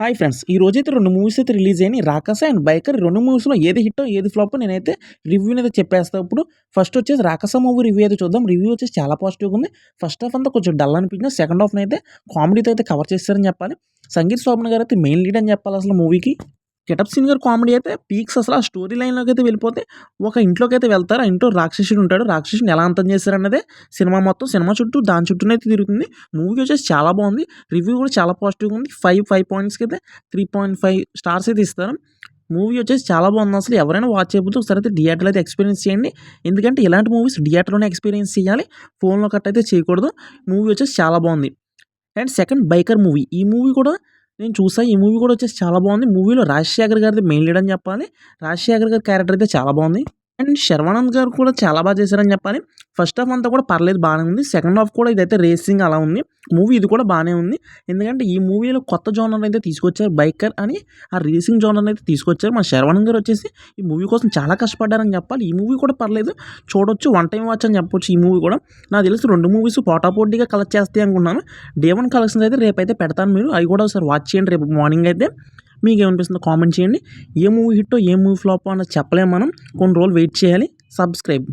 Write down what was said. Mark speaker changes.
Speaker 1: Hi friends! ఈ రోజైతే 2 movies అయితే రిలీజ్ అయినాయి. 'రాకాస' అండ్ 'బైకర్' 2 మూవీస్‌లో ఏది హిట్టో, ఏది ఫ్లాపో నేనైతే రివ్యూనైతే చెప్పేస్తా ఇప్పుడు. ఫస్ట్ వచ్చేసి 'రాకాస' మూవీ రివ్యూ అయితే చూద్దాం. రివ్యూ వచ్చేసి చాలా పాజిటివ్‌గా ఉంది. ఫస్ట్ హాఫ్ అంతా కొంచెం డల్ అనిపించింది. సెకండ్ హాఫ్‌నైతే కామెడీతో అయితే కవర్ చేశారని చెప్పాలి. సంగీత్ శోభన్ గారైతే మెయిన్ లీడ్ అని చెప్పాలి అసలు మూవీకి. గెటప్ సీన్ గారి కామెడీ అయితే పీక్స్ అసలు. ఆ స్టోరీ లైన్‌లోకైతే వెళ్ళిపోతే ఒక ఇంట్లోకైతే వెళ్తారు. ఆ ఇంట్లో రాక్షసుడు ఉంటాడు. రాక్షసుడిని ఎలా అంతం చేశారన్నదే సినిమా మొత్తం. సినిమా చుట్టూ దాని చుట్టూనే అయితే తిరుగుతుంది. మూవీ వచ్చేసి చాలా బాగుంది. రివ్యూ కూడా చాలా పాజిటివ్‌గా ఉంది. 5 పాయింట్స్‌కి అయితే 3.5 స్టార్స్ అయితే ఇస్తారు. మూవీ వచ్చేసి చాలా బాగుంది అసలు. ఎవరైనా వాచ్ చేయకపోతే ఒకసారి అయితే థియేటర్‌లో అయితే ఎక్స్పీరియన్స్ చేయండి. ఎందుకంటే ఇలాంటి మూవీస్ థియేటర్‌లోనే ఎక్స్పీరియన్స్ చేయాలి. ఫోన్‌లో కట్ అయితే చేయకూడదు. మూవీ వచ్చేసి చాలా బాగుంది. And second 'biker' movie. ఈ మూవీ కూడా నేను చూసా. ఈ మూవీ కూడా వచ్చేసి చాలా బాగుంది. మూవీలో రాజశేఖర్ గారిది మెయిన్ లీడ్ అని చెప్పాలి. రాజశేఖర్ గారి క్యారెక్టర్ అయితే చాలా బాగుంది. అండ్ శర్వానంద్ గారు కూడా చాలా బాగా చేశారని చెప్పాలి. ఫస్ట్ హాఫ్ అంతా కూడా పర్లేదు బాగానే ఉంది. సెకండ్ హాఫ్ కూడా ఇదైతే రేసింగ్ అలా ఉంది. మూవీ ఇది కూడా బాగానే ఉంది. ఎందుకంటే ఈ మూవీలో కొత్త జోనర్ అయితే తీసుకొచ్చారు. 'బైకర్' అని ఆ రేసింగ్ జోనర్ అయితే తీసుకొచ్చారు. మన శర్వానంద్ గారు వచ్చేసి ఈ మూవీ కోసం చాలా కష్టపడ్డారని చెప్పాలి. ఈ మూవీ కూడా పర్లేదు చూడొచ్చు. వన్ టైం వాచ్ అని చెప్పొచ్చు ఈ మూవీ కూడా. నాకు తెలిసి 2 మూవీస్ పోటాపోటీగా కలెక్ట్ చేస్తాయి అనుకున్నాను. డే 1 కలెక్షన్స్ అయితే రేపైతే పెడతాను. మీరు అవి కూడా ఒకసారి వాచ్ చేయండి రేపు మార్నింగ్ అయితే. మీకేమనిపిస్తుందో కామెంట్ చేయండి. ఏ మూవీ హిట్టో, ఏ మూవీ ఫ్లాపో అన్నది చెప్పలేము మనం. కొన్ని రోజులు వెయిట్ చేయాలి. సబ్స్క్రైబ్.